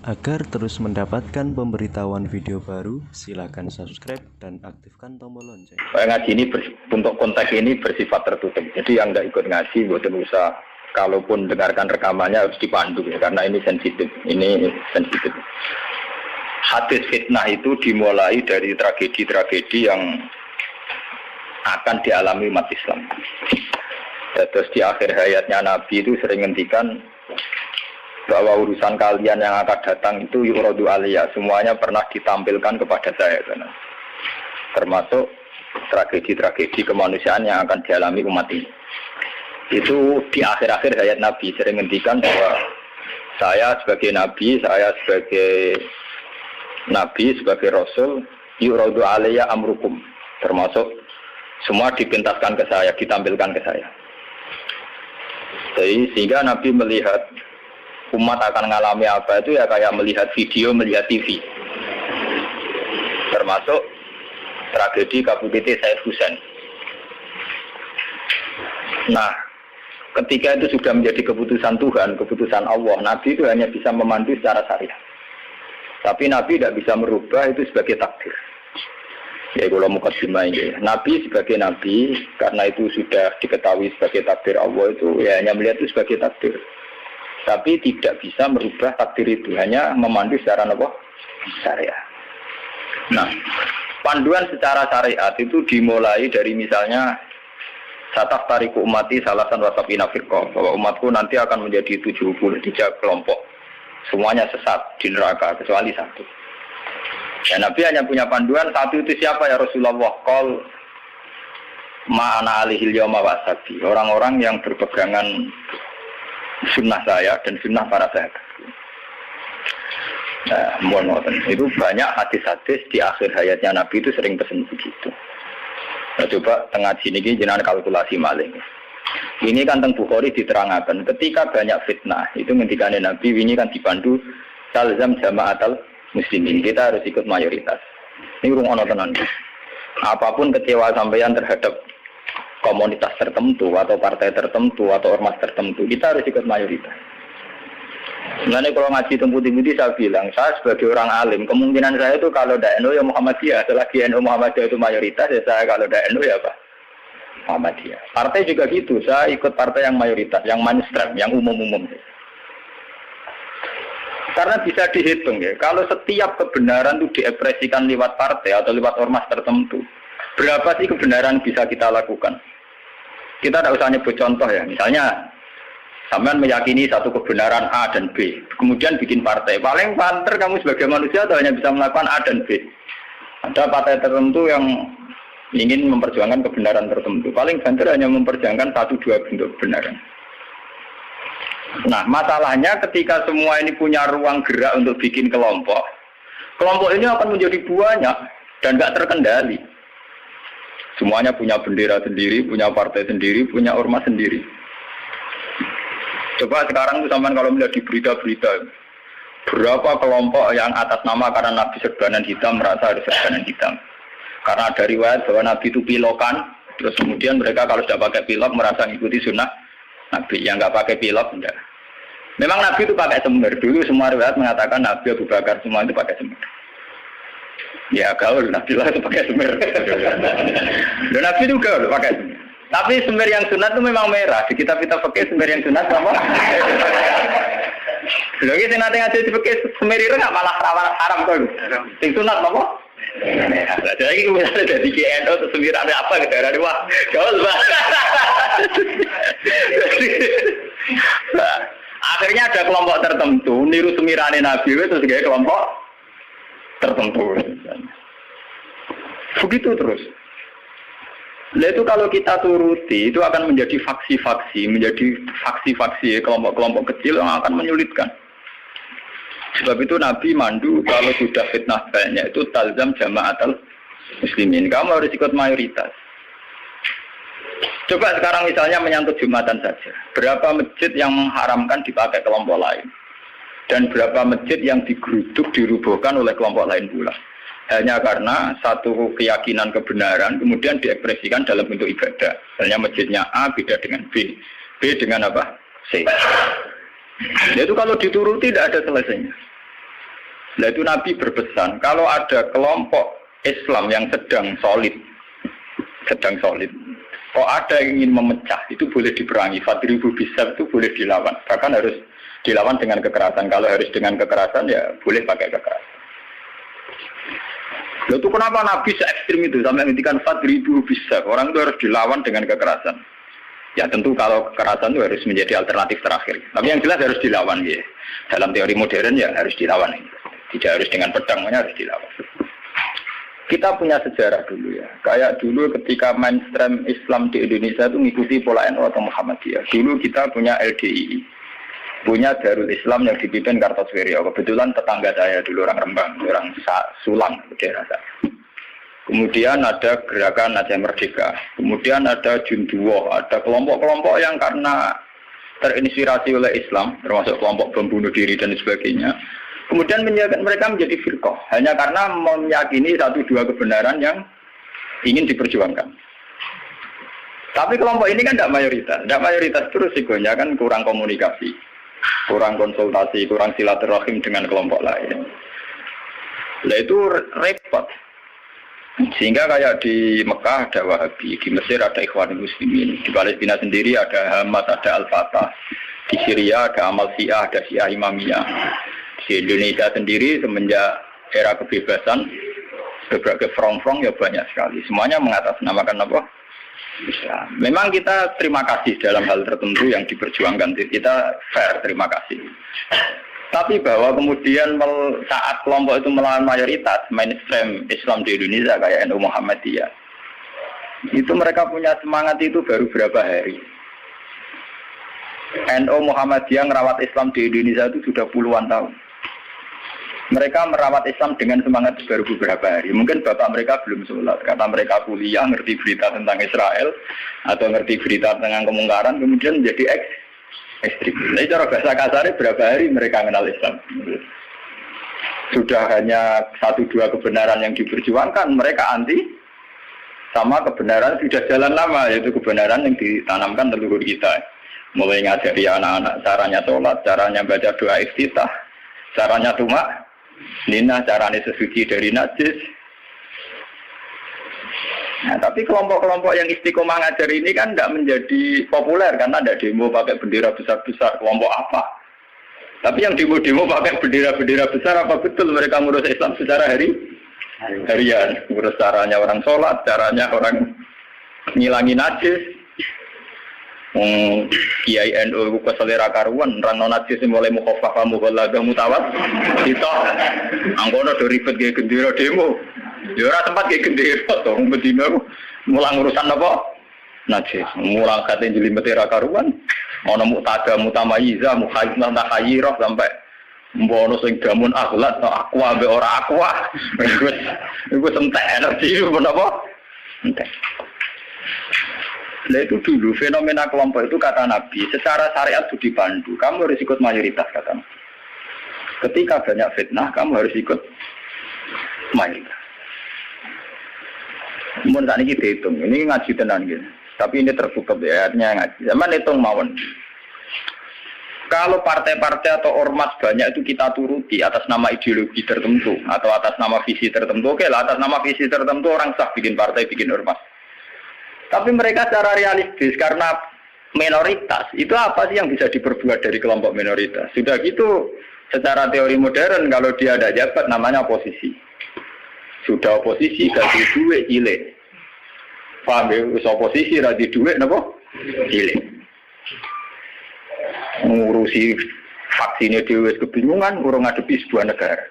Agar terus mendapatkan pemberitahuan video baru, silakan subscribe dan aktifkan tombol lonceng. Ngaji ini untuk konteks ini bersifat tertutup. Jadi yang nggak ikut ngaji, bukan usah. Kalaupun dengarkan rekamannya harus dipandu ya, karena ini sensitif. Ini sensitif. Hadis fitnah itu dimulai dari tragedi-tragedi yang akan dialami umat Islam. Terus di akhir hayatnya Nabi itu sering ngendikan bahwa urusan kalian yang akan datang itu yuradu aliyah, semuanya pernah ditampilkan kepada saya, termasuk tragedi-tragedi kemanusiaan yang akan dialami umat ini. Itu di akhir-akhir hayat Nabi sering ngendikan bahwa saya sebagai Nabi, sebagai Rasul, yuradu aliyah amrukum, termasuk semua dipintaskan ke saya, ditampilkan ke saya. Jadi sehingga Nabi melihat umat akan mengalami apa itu ya kayak melihat video, melihat TV. Termasuk tragedi KPT Said Husain. Nah, ketika itu sudah menjadi keputusan Tuhan, keputusan Allah, Nabi itu hanya bisa memandu secara syariah. Tapi Nabi tidak bisa merubah itu sebagai takdir. Ya kalau mukadimah ini, Nabi sebagai Nabi, karena itu sudah diketahui sebagai takdir Allah itu, ya hanya melihat itu sebagai takdir. Tapi tidak bisa merubah takdir itu, hanya memandu secara syariah. Nah, panduan secara syariat itu dimulai dari misalnya sataf tariku umati salasan wasapina firqah, bahwa umatku nanti akan menjadi 73 kelompok, semuanya sesat di neraka kecuali satu. Ya, Nabi hanya punya panduan satu, itu siapa ya Rasulullah? Qol ma'ana alihil yawma wasabi, orang-orang yang berpegangan sunnah saya dan sunnah para sahabat. Nah, itu banyak hadis-hadis di akhir hayatnya Nabi itu sering pesan begitu. Nah, coba tengah sini jenengan kalkulasi maling. Ini kan teng Bukhari diterangkan ketika banyak fitnah itu ngendikane Nabi ini kan dipandu talzam jama'atal muslimin, kita harus ikut mayoritas. Ini rungono tenan. Apapun kecewa sampeyan terhadap komunitas tertentu atau partai tertentu atau ormas tertentu, kita harus ikut mayoritas. Sebenarnya kalau ngaji temputi-temputi saya bilang, saya sebagai orang alim, kemungkinan saya itu kalau tidak NU ya Muhammadiyah, selagi NU Muhammadiyah itu mayoritas, ya saya kalau tidak NU ya apa? Muhammadiyah. Partai juga gitu, saya ikut partai yang mayoritas, yang mainstream, yang umum-umum. Karena bisa dihitung ya, kalau setiap kebenaran itu diekspresikan lewat partai atau lewat ormas tertentu, berapa sih kebenaran bisa kita lakukan? Kita tidak usah nyebut contoh ya, misalnya sampean meyakini satu kebenaran A dan B, kemudian bikin partai, paling banter kamu sebagai manusia atau hanya bisa melakukan A dan B. Ada partai tertentu yang ingin memperjuangkan kebenaran tertentu, paling banter hanya memperjuangkan 1-2 bentuk kebenaran. Nah, masalahnya ketika semua ini punya ruang gerak untuk bikin kelompok, kelompok ini akan menjadi banyak dan tidak terkendali. Semuanya punya bendera sendiri, punya partai sendiri, punya ormas sendiri. Coba sekarang itu sampean kalau melihat di berita-berita, berapa kelompok yang atas nama karena Nabi serbanan hitam merasa harus serbanan hitam. Karena ada riwayat bahwa Nabi itu pilokan, terus kemudian mereka kalau sudah pakai pilok merasa mengikuti sunnah Nabi. Yang nggak pakai pilok enggak. Memang Nabi itu pakai semir. Dulu semua riwayat mengatakan Nabi Abu Bakar semua itu pakai semir. Ya gaul, Nabi lah itu pakai semir. Dan Nabi itu gaul pakai semir. Tapi semir yang sunat itu memang merah. Di kitab-kitab pakai semir yang sunat sama. Lagi sih nanti ngaji pakai semir itu nggak malah haram tuh. Yang sunat apa? Merah. Jadi misalnya dari KNO atau semir ada apa gitu? Ada wah gaul banget. Nah, akhirnya ada kelompok tertentu niru semirane Nabi itu sebagai kelompok tertentu. Begitu terus. Nah itu kalau kita turuti itu akan menjadi faksi-faksi, kelompok-kelompok kecil yang akan menyulitkan. Sebab itu Nabi mandu kalau sudah fitnah banyak itu talzam jama'atal muslimin. Kamu harus ikut mayoritas. Coba sekarang misalnya menyangkut Jumatan saja. Berapa masjid yang mengharamkan dipakai kelompok lain? Dan berapa masjid yang digeruduk, dirubuhkan oleh kelompok lain pula? Hanya karena satu keyakinan kebenaran kemudian diekspresikan dalam bentuk ibadah. Misalnya masjidnya A beda dengan B. B dengan apa? C. Itu kalau dituruti tidak ada selesainya. Nah itu Nabi berpesan, kalau ada kelompok Islam yang sedang solid, kok ada yang ingin memecah, itu boleh diperangi. Fadribu bisab itu boleh dilawan. Bahkan harus dilawan dengan kekerasan. Kalau harus dengan kekerasan, ya boleh pakai kekerasan. Lalu itu kenapa Nabi se-ekstrim itu sampai menghentikan fadribu bisab? Orang itu harus dilawan dengan kekerasan. Ya tentu kalau kekerasan itu harus menjadi alternatif terakhir. Tapi yang jelas harus dilawan ya. Dalam teori modern ya harus dilawan. Tidak harus dengan pedang, harus dilawan. Kita punya sejarah dulu ya. Kayak dulu ketika mainstream Islam di Indonesia itu mengikuti pola NU atau Muhammadiyah. Dulu kita punya LDII. Punya Darul Islam yang dipimpin Kartosuwiryo. Kebetulan tetangga saya dulu orang Rembang, orang Sulang, daerah saya. Kemudian ada gerakan Aceh Merdeka. Kemudian ada Junduwo, ada kelompok-kelompok yang karena terinspirasi oleh Islam, termasuk kelompok bom bunuh diri dan sebagainya. Kemudian mereka menjadi firqah hanya karena meyakini satu dua kebenaran yang ingin diperjuangkan. Tapi kelompok ini kan tidak mayoritas terus risikonya kan kurang komunikasi, kurang konsultasi, kurang silaturahim dengan kelompok lain. Nah itu repot. Sehingga kayak di Mekah ada Wahabi, di Mesir ada Ikhwanul Muslimin, di Palestina sendiri ada Hamas, ada Al-Fatah, di Syria ada Amal Syiah, ada Syiah Imamiyah. Di Indonesia sendiri semenjak era kebebasan berbagai front-front ya banyak sekali. Semuanya mengatasnamakan apa? Islam. Memang kita terima kasih dalam hal tertentu yang diperjuangkan. Kita fair, terima kasih. Tapi bahwa kemudian saat kelompok itu melawan mayoritas mainstream Islam di Indonesia kayak NU Muhammadiyah, itu mereka punya semangat itu baru berapa hari. NU Muhammadiyah merawat Islam di Indonesia itu sudah puluhan tahun. Mereka merawat Islam dengan semangat baru beberapa hari. Mungkin bapak mereka belum sholat. Kata mereka kuliah, ngerti berita tentang Israel, atau ngerti berita tentang kemungkaran, kemudian menjadi ekstrim. Jadi cara bahasa kasarnya berapa hari mereka kenal Islam. Sudah hanya satu dua kebenaran yang diperjuangkan, mereka anti sama kebenaran sudah jalan lama, yaitu kebenaran yang ditanamkan leluhur kita. Mulai ngajari anak-anak caranya sholat, caranya baca doa iftitah, caranya tumak Nina, caranya sesuci dari najis. Nah, tapi kelompok-kelompok yang istiqomah ngajar ini kan tidak menjadi populer karena ada demo pakai bendera besar-besar. Kelompok apa? Tapi yang demo-demo pakai bendera-bendera besar, apa betul mereka ngurus Islam secara harian? Ngurus caranya orang sholat, caranya orang ngilangi najis. Kiai NU ku selera karuan orang non najis mulai mukhafafah mughalladah mutawat itu angkono do ribet ge gendera demo ya ora tempat ge gendera to bedino mulang urusan apa najis mulang kate jlimet ra karuan ana muktada mutamayiza mukhayyidah takhayyirah sampai mbono sing gamun akhlak to aqua ambek ora aqua iku entek energi menapa entek. Nah itu dulu fenomena kelompok itu kata Nabi secara syariat itu dipandu. Kamu harus ikut mayoritas kata Nabi. Ketika banyak fitnah kamu harus ikut mayoritas. Mun tak niki dihitung. Ini ngaji tenan gitu. Tapi ini tertutup ya artinya ngaji. Zaman hitung mawon. Kalau partai-partai atau ormas banyak itu kita turuti atas nama ideologi tertentu atau atas nama visi tertentu. Oke lah atas nama visi tertentu orang sah bikin partai, bikin ormas. Tapi mereka secara realistis karena minoritas, itu apa sih yang bisa diperbuat dari kelompok minoritas? Sudah gitu, secara teori modern kalau dia ada jabat namanya oposisi. Sudah oposisi gaji duit cilik. Paham ya? Oposisi gaji duit napa? Cilik. Ngurusi vaksinnya dewe kebingungan, urung ngadepi sebuah negara.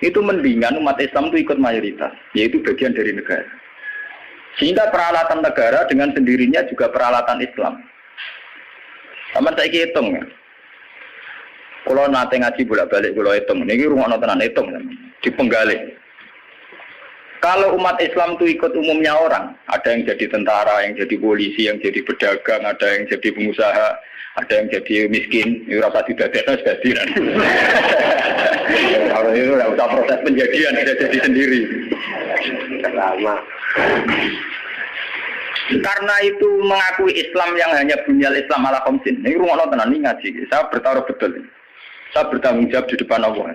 Itu mendingan umat Islam itu ikut mayoritas, yaitu bagian dari negara. Sehingga peralatan negara dengan sendirinya juga peralatan Islam. Sama saya hitung ya. Kalau nanti ngaji bolak-balik kalau hitung, ini rumah tenan hitung di penggalih. Kalau umat Islam itu ikut umumnya orang, ada yang jadi tentara, yang jadi polisi, yang jadi pedagang, ada yang jadi pengusaha, ada yang jadi miskin. Ini rasa tidak ada jadi. Kalau itu tidak usah proses penjadian, tidak jadi sendiri. Lama. Karena itu mengakui Islam yang hanya bunyal Islam ala khamsin. Ini rumah tenan ini ngaji. Saya bertaruh betul. Saya bertanggung jawab di depan Allah.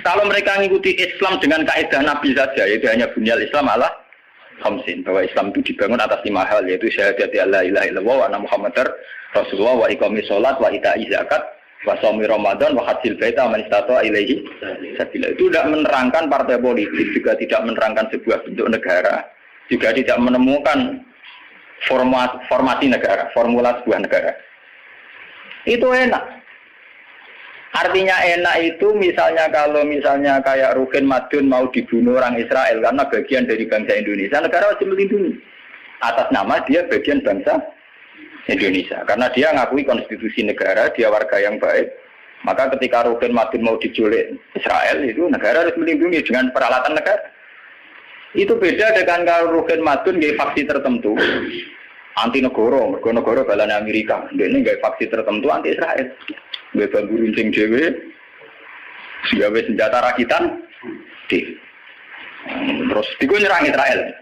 Kalau mereka mengikuti Islam dengan kaidah Nabi saja, yaitu hanya bunyal Islam ala khamsin, bahwa Islam itu dibangun atas 5 hal, yaitu syahadat la ilaha illallah wa anna muhammadar rasulullah wa iqamis shalat wa ita'iz zakat wa shaumi ramadan wa hajjil baita man istata'a ilaihi sabila. Itu tidak menerangkan partai politik, juga tidak menerangkan sebuah bentuk negara, juga tidak menemukan formasi negara, formula sebuah negara. Itu enak. Artinya enak itu misalnya kalau misalnya kayak Rukin Madun mau dibunuh orang Israel karena bagian dari bangsa Indonesia, negara wajib melindungi atas nama dia bagian bangsa Indonesia. Karena dia ngakui konstitusi negara, dia warga yang baik. Maka ketika Rukin Madun mau diculik Israel, itu negara harus melindungi dengan peralatan negara. Itu beda dengan kalau Rukin Madun gaya faksi tertentu, anti negara, negara balanya Amerika. Dia ini gaya faksi tertentu anti Israel. Gaya bambu runcing dewe, gawe senjata rakitan, terus digo nyerang Israel.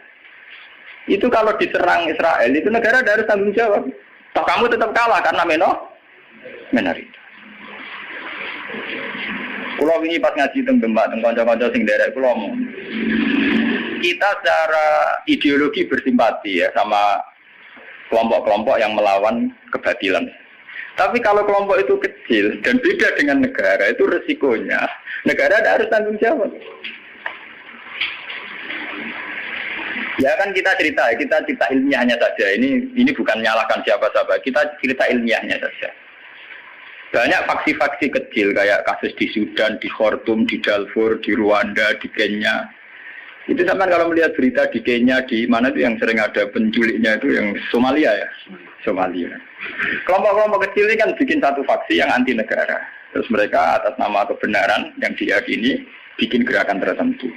Itu kalau diserang Israel, itu negara harus tanggung jawab. Toh kamu tetap kalah karena minoritas. Kulo ini pas ngaji teng Demak, teng kanca-kanca sing derek kulo ngomong. Kita secara ideologi bersimpati ya sama kelompok-kelompok yang melawan kebatilan. Tapi kalau kelompok itu kecil dan beda dengan negara, itu resikonya negara harus tanggung jawab. Ya kan kita cerita ilmiahnya saja. Ini bukan menyalahkan siapa-siapa. Kita cerita ilmiahnya saja. Banyak faksi-faksi kecil kayak kasus di Sudan, di Khartoum, di Darfur, di Rwanda, di Kenya. Itu sama kalau melihat berita di Kenya, di mana itu yang sering ada penculiknya itu yang Somalia ya. Somalia. Kelompok-kelompok kecil ini kan bikin satu faksi yang anti negara. Terus mereka atas nama kebenaran yang diyakini bikin gerakan tertentu.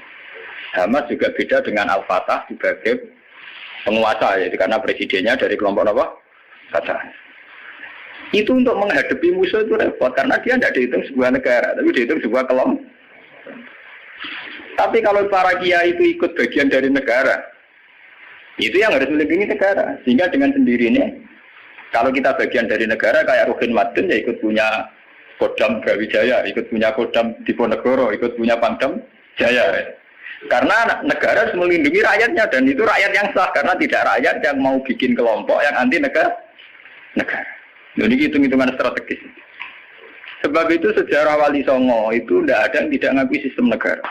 Hamas juga beda dengan Al-Fatah sebagai penguasa, yaitu karena presidennya dari kelompok apa? Fatah. Itu untuk menghadapi musuh itu repot, karena dia tidak dihitung sebuah negara, tapi dihitung sebuah kelompok. Tapi kalau para kiai itu ikut bagian dari negara, itu yang harus melindungi negara. Sehingga dengan sendirinya, kalau kita bagian dari negara kayak Rukin Madun ya ikut punya Kodam Brawijaya, ikut punya Kodam Diponegoro, ikut punya Pangdam Jaya. Karena negara harus melindungi rakyatnya, dan itu rakyat yang sah, karena tidak rakyat yang mau bikin kelompok yang anti negara. Ini hitung-hitungan strategis. Sebab itu sejarah Wali Songo itu tidak ada yang tidak mengakui sistem negara.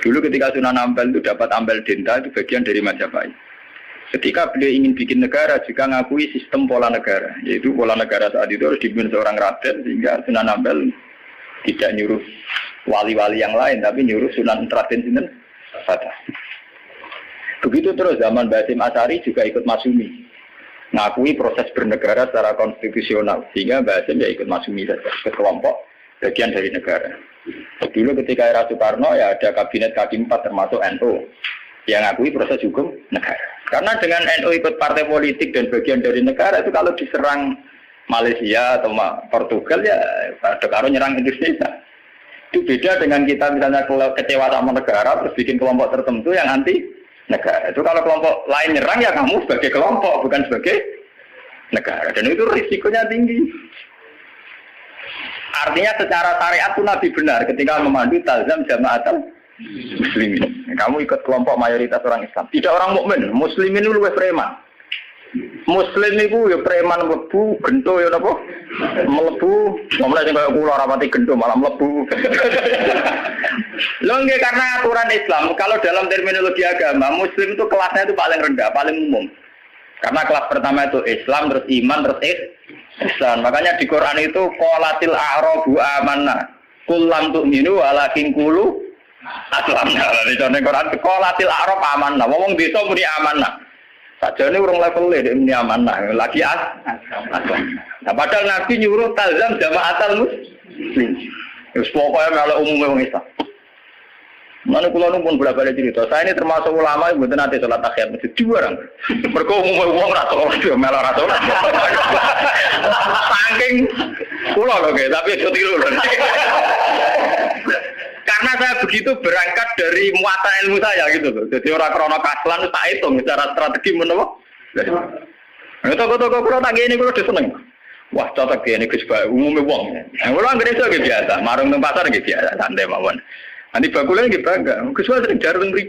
Dulu ketika Sunan Ampel itu dapat Ampel Denta, itu bagian dari Majapahit. Ketika beliau ingin bikin negara, juga mengakui sistem pola negara. Yaitu pola negara saat itu harus dipimpin seorang raden, sehingga Sunan Ampel tidak nyuruh wali-wali yang lain, tapi nyuruh Sunan Raden Sinten Fatah. Begitu terus zaman Basim Asy'ari juga ikut Masyumi, mengakui proses bernegara secara konstitusional, sehingga Basim ya ikut Masyumi saja, ke kelompok bagian dari negara. Dulu ketika era Soekarno ya ada kabinet K4 termasuk NU yang mengakui proses hukum negara. Karena dengan NU ikut partai politik dan bagian dari negara, itu kalau diserang Malaysia atau Portugal ya ada karo nyerang Indonesia. Itu beda dengan kita misalnya kecewa sama negara terus bikin kelompok tertentu yang anti negara. Itu kalau kelompok lain nyerang ya kamu sebagai kelompok bukan sebagai negara, dan itu risikonya tinggi. Artinya secara syariat itu Nabi benar ketika memandu talzam jamaatul muslimin. Kamu ikut kelompok mayoritas orang Islam, tidak orang mukmin. Muslimin itu lebih preman. Muslim itu ya preman mlebu, gento ya napa? Mlebu, mulai sing kaya kula rapati gento malah mlebu. Lho nggih, karena aturan Islam, kalau dalam terminologi agama, muslim itu kelasnya itu paling rendah, paling umum. Karena kelas pertama itu Islam, terus iman, terus ihsan. Makanya di Quran itu qalatil a'rabu amanna. Qul lam tu'minu walakin qulu aslamna. Di Quran qalatil a'rab amanna. Wong desa muni amanna. Sajane urung level e muni amanah, lagi aslam. Nah, padahal Nabi nyuruh talzam jamaatul muslim. Wis pokoke melok umume wong Islam. Mana kula nu pun bolak-balik cerita. Saya ini termasuk ulama yang mboten nate salat tahiyat masjid diwarang. Mergo umume wong ra salat melok ra salat. Saking kula lho nggih, tapi aja tiru lho. Karena saya begitu berangkat dari muata ilmu saya gitu loh. Jadi orang krono kaslan tak hitung secara strategi menapa. Nah, toko-toko kula tak ngene kula seneng. Wah cocok ya ini Gus Pak, umumnya wong. Yang orang gereja gitu biasa, marung nang pasar gitu biasa, santai mawon. Nanti bakulnya gitu bangga, Gus Pak sering jarang beri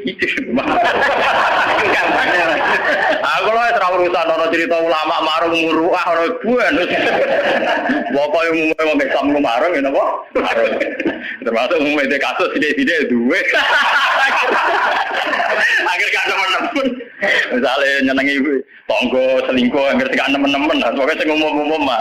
Aku loh terlalu urusan orang cerita ulama marung muruah orang buan. Pokoknya umumnya mau Islam marung, ya napa? Marung. Termasuk umumnya kasus tidak dua. Akhir gak teman-teman. Misalnya nyenengi tonggo selingkuh, akhir gak teman-teman. Pokoknya saya ngomong-ngomong mah.